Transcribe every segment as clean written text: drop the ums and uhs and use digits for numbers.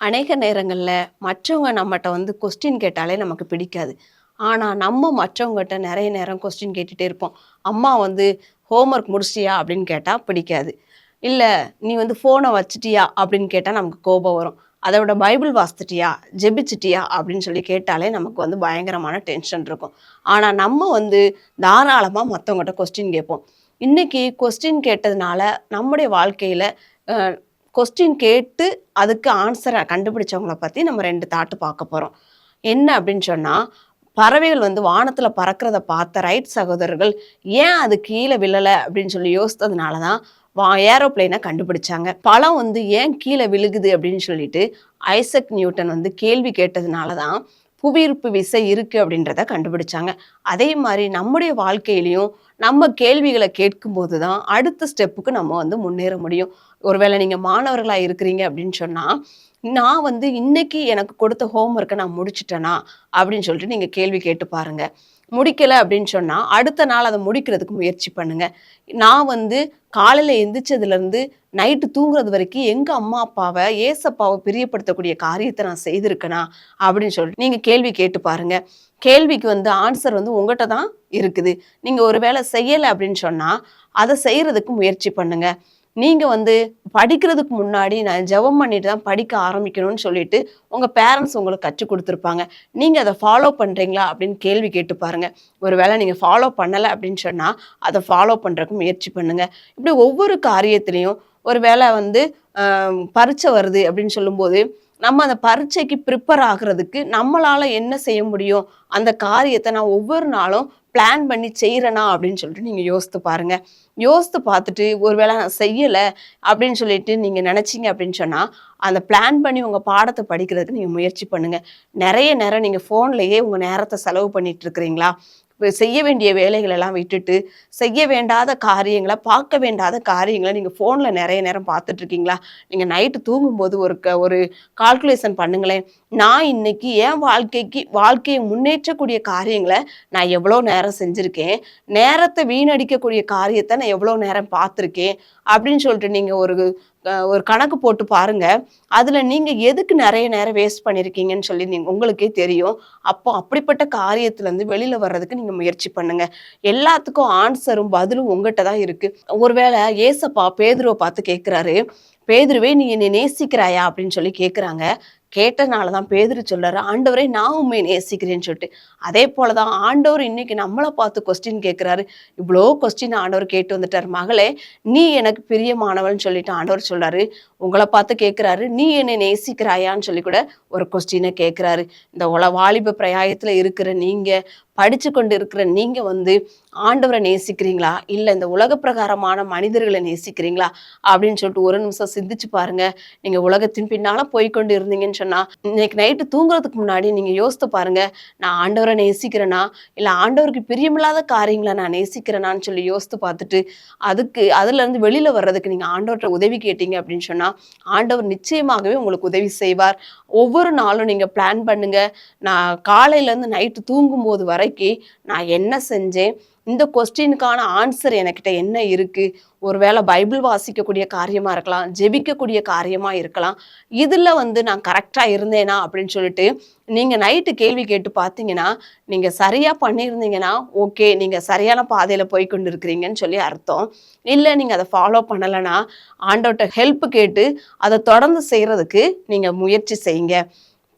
அநேக நேரங்கள்ல மற்றவங்க நம்மட்ட கொஸ்டின் கேட்டாலே நமக்கு பிடிக்காது. ஆனா, நம்ம மற்றவங்கட்ட நெறைய நேரம் கொஸ்டின் கேட்டுட்டே இருப்போம். அம்மா "ஹோம்வொர்க் முடிச்சிட்டியா?" அப்படின்னு கேட்டா பிடிக்காது. இல்ல, "நீ ஃபோன வச்சுட்டியா?" அப்படின்னு கேட்டா நமக்கு கோபம் வரும். அத விட "பைபிள் வாசித்துட்டியா? ஜெபிச்சுட்டியா?" அப்படின்னு சொல்லி கேட்டாலே நமக்கு பயங்கரமான டென்ஷன் இருக்கும். ஆனா, நம்ம தாராளமா மத்தவங்கட்ட கொஸ்டின் கேட்போம். இன்னைக்கு கொஸ்டின் கேட்டதுனால நம்முடைய வாழ்க்கையில அ கொஸ்டின் கேட்டு அதுக்கு ஆன்ஸர கண்டுபிடிச்சவங்கள பத்தி நம்ம 2 தாட்டு பார்க்க போறோம். என்ன அப்படின்னு சொன்னா, பறவைகள் வானத்துல பறக்கிறத பார்த்த ரைட் சகோதரர்கள், ஏன் அது கீழ விழல அப்படின்னு சொல்லி யோசித்ததுனால தான் ஏரோப்ளேன கண்டுபிடிச்சாங்க. பழம் ஏன் கீழ விழுகுது அப்படின்னு சொல்லிட்டு ஐசக் நியூட்டன் கேள்வி கேட்டதுனால தான் புவியீர்ப்பு விசை இருக்கு அப்படின்றத கண்டுபிடிச்சாங்க. அதே மாரி நம்முடைய வாழ்க்கையிலயும் நம்ம கேள்விகள கேட்கும்போது தான் அடுத்த ஸ்டெப்புக்கு நம்ம முன்னேற முடியும். ஒருவேளை நீங்க மாணவர்களா இருக்கிறீங்க அப்படின்னு சொன்னா, நான் இன்னைக்கு எனக்கு கொடுத்த ஹோம்வொர்க்க நான் முடிச்சுட்டேனா? அப்படின்னு சொல்லிட்டு நீங்க கேள்வி கேட்டு பாருங்க. முடிக்கல அப்படின்னு சொன்னா, அடுத்த நாள் அத முடிக்கிறதுக்கு முயற்சி பண்ணுங்க. நான் காலையில எந்திரிச்சதுலருந்து நைட்டு தூங்குறது வரைக்கும் எங்க அம்மா, அப்பாவ, ஏசப்பாவ பிரியப்படுத்தக்கூடிய காரியத்த நான் செய்திருக்கனா? அப்படின்னு சொல்லிட்டு நீங்க கேள்வி கேட்டு பாருங்க. கேள்விக்கு ஆன்சர் உங்கட்ட தான் இருக்குது. நீங்க ஒரு வேளை செய்யல அப்படின்னு சொன்னா, அத செய்றதுக்கு முயற்சி பண்ணுங்க. நீங்க படிக்கிறதுக்கு முன்னாடி நான் ஜெபம் பண்ணிட்டு தான் படிக்க ஆரம்பிக்கணும்னு சொல்லிட்டு உங்க பேரண்ட்ஸ் உங்களுக்கு கற்றுக் குடுத்துருப்பாங்க. நீங்க அத ஃபாலோ பண்றீங்களா? அப்படின்னு கேள்வி கேட்டு பாருங்க. ஒரு வேளை நீங்க ஃபாலோ பண்ணல அப்படின்னு சொன்னா, அத ஃபாலோ பண்றதுக்கு முயற்சி பண்ணுங்க. இப்படி ஒவ்வொரு காரியத்திலயும் ஒரு வேளை பரீட்சை வருது அப்படின்னு சொல்லும்போது, நம்ம அந்த பரீட்சைக்கு ப்ரிப்பேர் ஆகுறதுக்கு நம்மளால என்ன செய்ய முடியும்? அந்த காரியத்த நான் ஒவ்வொரு நாளும் பிளான் பண்ணி செய்றேனா? அப்படின்னு சொல்லிட்டு நீங்க யோசித்து பாருங்க. யோசித்து பார்த்துட்டு, ஒரு வேளை நான் செய்யல அப்படின்னு சொல்லிட்டு நீங்க நெனச்சீங்க அப்படின்னு சொன்னா, அந்த பிளான் பண்ணி உங்க பாடத்த படிக்கிறதுக்கு நீங்க முயற்சி பண்ணுங்க. நெறைய நேரம் நீங்க ஃபோன்லயே உங்க நேரத்த செலவு பண்ணிட்டு இருக்கிறீங்களா? செய்ய வேண்டிய வேலைகள் எல்லாம் விட்டுட்டு, செய்ய வேண்டாத காரியங்கள, பார்க்க வேண்டாத காரியங்கள நீங்க ஃபோன்ல நெறைய நேரம் பார்த்துட்டு இருக்கீங்களா? நீங்க நைட்டு தூங்கும்போது ஒரு கால்குலேஷன் பண்ணுங்களேன். நான் இன்னைக்கு என் வாழ்க்கைய முன்னேற்றக்கூடிய காரியங்கள நான் எவ்வளோ நேரம் செஞ்சிருக்கேன்? நேரத்த வீணடிக்கக்கூடிய காரியத்த நான் எவ்வளோ நேரம் பார்த்துருக்கேன்? அப்படின்னு சொல்லிட்டு நீங்க ஒரு கணக்கு போட்டு பாருங்க. அதுல நீங்க எதுக்கு நெறைய நேரம் வேஸ்ட் பண்ணியிருக்கீங்கன்னு சொல்லி உங்களுக்கே தெரியும். அப்போ அப்படிப்பட்ட காரியத்துலருந்து வெளில வர்றதுக்கு நீங்க முயற்சி பண்ணுங்க. எல்லாத்துக்கும் ஆன்ஸரும், பதிலும் உங்கட்ட தான் இருக்கு. ஒருவேளை ஏசப்பா பேதுருவ பார்த்து கேட்கிறாரு, "பேதுருவே, நீ என்னை நேசிக்கிறாயா?" அப்படின்னு சொல்லி கேட்குறாங்க. கேட்டனால தான் பேதுரு சொல்றாரு, "ஆண்டவரே, நான் உம்மை நேசிக்கிறேன்னு" சொல்லிட்டு. அதே போல தான் ஆண்டவர் இன்னைக்கு நம்மள பார்த்து கொஸ்டின் கேட்கிறாரு. இவ்ளோ கொஸ்டின் ஆண்டவர் கேட்டு வந்துட்டாரு. "மகளே, நீ எனக்கு பிரியமானவள்ன்னு" சொல்லிட்டு ஆண்டவர் சொல்றாரு. உங்கள பார்த்து கேட்கிறாரு, "நீ என்னை நேசிக்கிறாயான்னு" சொல்லி கூட ஒரு கொஸ்டின கேட்கிறாரு. இந்த வாலிப பிராயத்துல இருக்கிற நீங்க, படிச்சு கொண்டு இருக்கிற நீங்க ஆண்டவரை நேசிக்கிறீங்களா? இல்ல இந்த உலக பிரகாரமான மனிதர்களை நேசிக்கிறீங்களா? அப்படின்னு சொல்லிட்டு ஒரு நிமிஷம் சிந்திச்சு பாருங்க. நீங்க உலகத்தின் பின்னால போய்க்கொண்டு இருந்தீங்கன்னு சொன்னா, இன்னைக்கு நைட்டு தூங்குறதுக்கு முன்னாடி நீங்க யோசித்து பாருங்க. நான் ஆண்டவரை நேசிக்கிறேனா? இல்ல ஆண்டவருக்கு பிரியமில்லாத காரியங்கள நான் நேசிக்கிறேனான்னு சொல்லி யோசித்து பார்த்துட்டு, அதுலருந்து வெளில வர்றதுக்கு நீங்க ஆண்டவர்ட்ட உதவி கேட்டீங்க அப்படின்னு சொன்னா, ஆண்டவர் நிச்சயமாகவே உங்களுக்கு உதவி செய்வார். ஒவ்வொரு நாளும் நீங்க பிளான் பண்ணுங்க. நான் காலையிலேருந்து நைட்டு தூங்கும்போது வரைக்கும் நான் என்ன செஞ்சேன்? இந்த கொஸ்டினுக்கான ஆன்சர் என்கிட்ட என்ன இருக்கு? ஒருவேளை பைபிள் வாசிக்கக்கூடிய காரியமா இருக்கலாம், ஜெபிக்கக்கூடிய காரியமா இருக்கலாம். இதுல நான் கரெக்ட்டா இருந்தேனா? அப்படின்னு சொல்லிட்டு நீங்க நைட்டு கேள்வி கேட்டு பார்த்தீங்கன்னா, நீங்க சரியா பண்ணியிருந்தீங்கன்னா, ஓகே, நீங்க சரியான பாதையில போய்க்கொண்டு இருக்கிறீங்கன்னு சொல்லி அர்த்தம். இல்ல, நீங்க அத ஃபாலோ பண்ணலன்னா, ஆண்டவர்ட்ட ஹெல்ப் கேட்டு அத தொடர்ந்து செய்றதுக்கு நீங்க முயற்சி செய்யுங்க.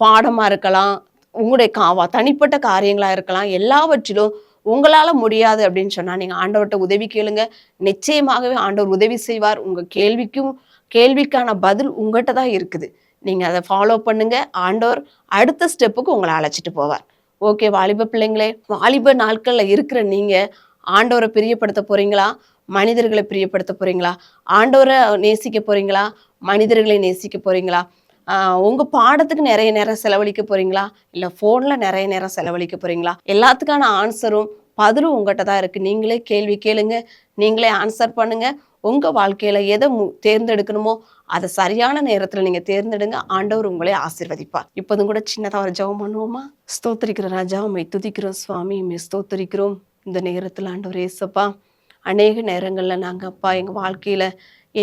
பாடமா இருக்கலாம், உங்களுடைய தனிப்பட்ட காரியங்களா இருக்கலாம். எல்லாவற்றிலும் உங்களால முடியாது அப்படின்னு சொன்னா, நீங்க ஆண்டவர்ட்ட உதவி கேளுங்க. நிச்சயமாகவே ஆண்டவர் உதவி செய்வார். உங்க கேள்விக்கான பதில் உங்கட்ட தான் இருக்குது. நீங்க அத ஃபாலோ பண்ணுங்க. ஆண்டவர் அடுத்த ஸ்டெப்புக்கு உங்கள அழைச்சிட்டு போவார். ஓகே வாலிப பிள்ளைங்களே, வாலிப நாட்கள்ல இருக்கிற நீங்க ஆண்டவர பிரியப்படுத்த போறீங்களா? மனிதர்கள பிரியப்படுத்த போறீங்களா? ஆண்டவர நேசிக்க போறீங்களா? மனிதர்களை நேசிக்க போறீங்களா? உங்க பாடத்துக்கு நெறைய நேரம் செலவழிக்க போறீங்களா? இல்ல ஃபோன்ல நெறைய நேரம் செலவழிக்க போறீங்களா? எல்லாத்துக்கான ஆன்ஸரும், பதிலும் உங்கட்ட தான் இருக்கு. நீங்களே கேள்வி கேளுங்க. நீங்களே ஆன்ஸர் பண்ணுங்க. உங்க வாழ்க்கையில எத தேர்ந்தெடுக்கணுமோ, அத சரியான நேரத்துல நீங்க தேர்ந்தெடுங்க. ஆண்டவர் உங்களை ஆசீர்வதிப்பார். இப்போதும் கூட சின்னதா ஒரு ஜெபம் பண்ணுவோமா? ஸ்தோத்திரிக்கிற ராஜா, உம்மை துதிக்கிறோம் சுவாமி. உம்மை ஸ்தோத்திரிக்கிறோம். இந்த நேரத்துல ஆண்டவரே இயேசப்பா, அநேக நேரங்கள்ல நாங்க அப்பா எங்க வாழ்க்கையில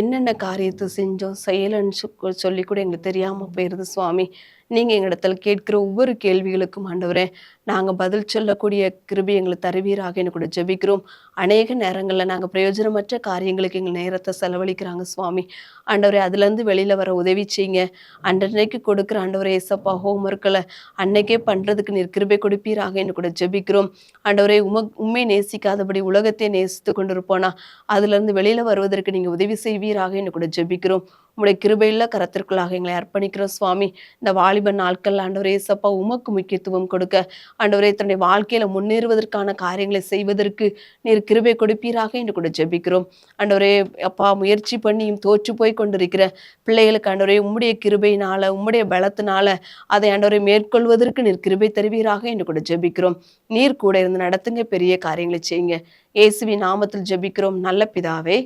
என்னென்ன காரியத்தை செஞ்சோம், செய்யலன்னு சொல்லி கூட எங்களுக்கு தெரியாம போயிருது சுவாமி. நீங்க எங்களிடத்துல கேட்கிற ஒவ்வொரு கேள்விகளுக்கும் ஆண்டவரே, நாங்க பதில் சொல்லக்கூடிய கிருபை எங்களுக்கு தருவீராக என்று கூட ஜெபிக்கிறோம். அநேக நேரங்கள்ல நாங்க பிரயோஜனமற்ற காரியங்களுக்கு எங்க நேரத்த செலவழிக்கிறாங்க சுவாமி. ஆண்டவரே, அதுலேருந்து வெளியில வர உதவி செய்யுங்க. அன்றன்னைக்கு கொடுக்குற ஆண்டவரே ஏசப்பா ஹோம்வொர்க்கள அன்னைக்கே பண்றதுக்கு நீர் கிருபை கொடுப்பீராக என்று கூட ஜெபிக்கிறோம். ஆண்டவரே, உம்மை நேசிக்காதபடி உலகத்தை நேசித்துக் கொண்டிருப்போனா, அதுலேருந்து வெளியில வருவதற்கு நீங்க உதவி செய்வீராக என்று கூட ஜெபிக்கிறோம். உம்முடைய கிருபையுள்ள கரத்திற்குள்ளாக எங்களை அர்ப்பணிக்கிறோம் சுவாமி. இந்த வாலிப நாட்கள் ஆண்டவரே ஏசப்பா உமக்கு முக்கியத்துவம் கொடுக்க, ஆண்டவரே தன்னுடைய வாழ்க்கையில முன்னேறுவதற்கான காரியங்களை செய்வதற்கு நீர் கிருபை கொடுப்பீராக என்று கூட ஜெபிக்கிறோம். ஆண்டவரே அப்பா, முயற்சி பண்ணியும் தோற்று போய் கொண்டிருக்கிற பிள்ளைகளுக்கு ஆண்டவரே உம்முடைய கிருபையினால, உம்முடைய பலத்தினால அதை ஆண்டவரை மேற்கொள்வதற்கு நீர் கிருபை தருவீராக என்று கூட ஜெபிக்கிறோம். நீர் கூட இருந்து நடத்துங்க, பெரிய காரியங்களை செய்யுங்க. இயேசுவின் நாமத்தில் ஜெபிக்கிறோம் நல்ல பிதாவே,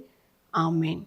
ஆமென்.